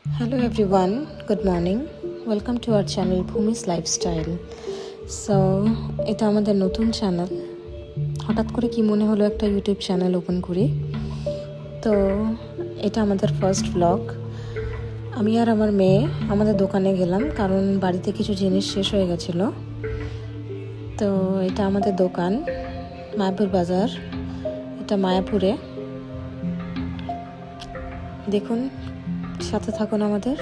Hello everyone, good morning. Welcome to our channel Bhumi's Lifestyle. So, এটা আমাদের নতুন channel. হঠাৎ করে কি মনে হলো একটা ইউটিউব চ্যানেল ওপেন করি। তো এটা আমাদের ফার্স্ট ব্লগ। আমি আর আমার মেয়ে আমাদের দোকানে গেলাম কারণ বাড়িতে কিছু জিনিস শেষ হয়ে গেছিল। তো এটা আমাদের দোকান মায়াপুর বাজার। এটা মায়াপুরে। দেখুন, সাথে থাকুন আমাদের।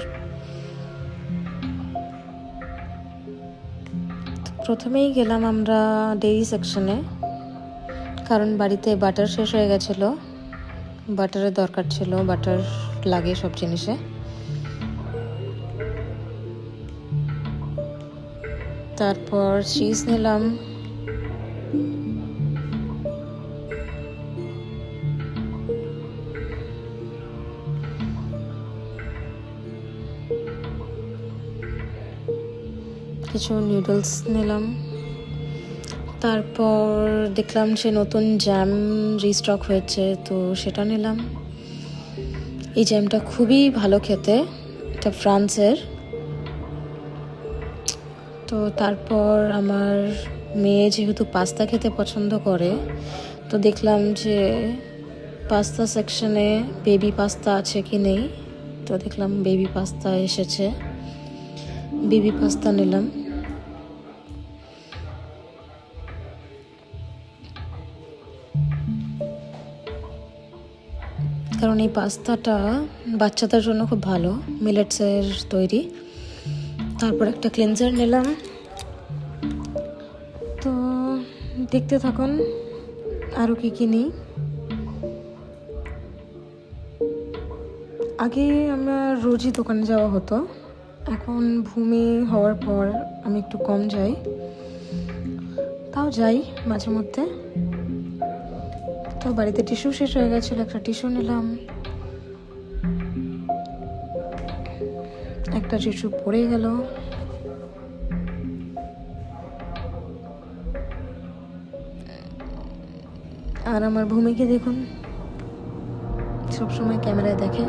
প্রথমেই গেলাম আমরা ডেইরি সেকশনে, কারণ বাড়িতে বাটার শেষ হয়ে গেছিলো। বাটারের দরকার ছিল, বাটার লাগে সব জিনিসে। তারপর চিজ নিলাম, কিছু নুডলস নিলাম। তারপর দেখলাম যে নতুন জ্যাম রিস্টক হয়েছে, তো সেটা নিলাম। এই জ্যামটা খুবই ভালো খেতে, এটা ফ্রান্সের। তো তারপর আমার মেয়ে যেহেতু পাস্তা খেতে পছন্দ করে, তো দেখলাম যে পাস্তা সেকশনে বেবি পাস্তা আছে কি নেই। তো দেখলাম বেবি পাস্তা এসেছে, বেবি পাস্তা নিলাম। কারণ এই পাস্তাটা বাচ্চাদের জন্য খুব ভালো, মিলেটসের তৈরি। তারপর একটা ক্লিনজার নিলাম। তো দেখতে থাকুন আরও কী নিই। আগে আমার রোজই দোকানে যাওয়া হতো, এখন ভূমি হওয়ার পর আমি একটু কম যাই, তাও যাই মাঝে মধ্যে। তো বাড়িতে টিস্যু শেষ হয়ে গেছিলো, একটা টিস্যু নিলাম। একটা টিস্যু পড়ে গেল। আর আমার ভূমিকে দেখুন, সবসময় ক্যামেরায় দেখে।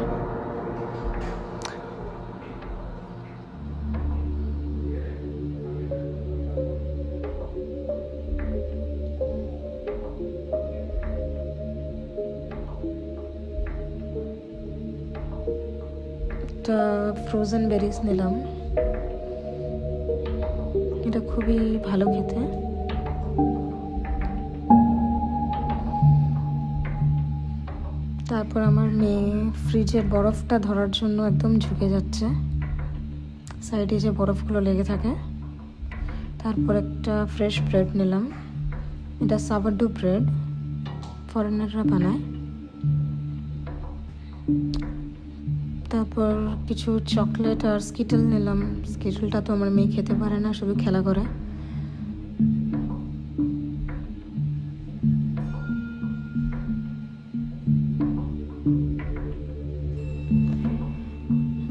একটা ফ্রোজেন বেরিজ নিলাম, এটা খুবই ভালো খেতে। তারপর আমার মেয়ে ফ্রিজের বরফটা ধরার জন্য একদম ঝুঁকে যাচ্ছে, সাইডে যে বরফগুলো লেগে থাকে। তারপর একটা ফ্রেশ ব্রেড নিলাম, এটা সাভারডো ব্রেড, ফরেনাররা বানায়। তারপর কিছু চকলেট আর স্কিটল নিলাম। স্কিটলটা তো আমার মেয়ে খেতে পারে না, শুধু খেলা করে।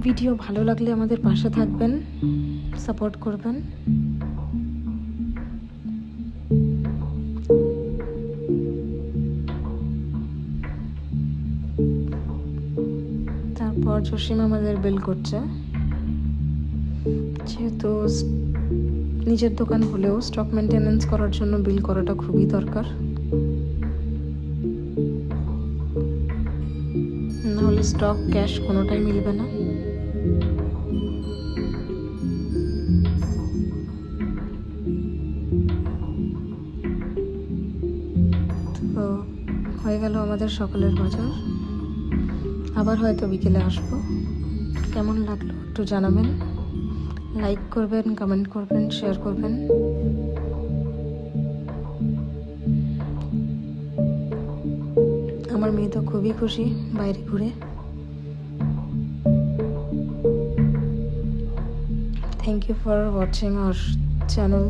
ভিডিও ভালো লাগলে আমাদের পাশে থাকবেন, সাপোর্ট করবেন। তারপর জসিম আমাদের বিল করছে, যেহেতু নিজের দোকান হলেও স্টক মেনটেনেন্স করার জন্য বিল করাটা খুবই দরকার, নাহলে স্টক ক্যাশ কোনোটাই মিলবে না। তো হয়ে গেল আমাদের সকালের বাজার। আবার হয়তো বিকেলে আসবো। কেমন লাগলো একটু জানাবেন, লাইক করবেন, কমেন্ট করবেন, শেয়ার করবেন। আমার মেয়ে তো খুবই খুশি বাইরে ঘুরে। Thank you for watching our channel.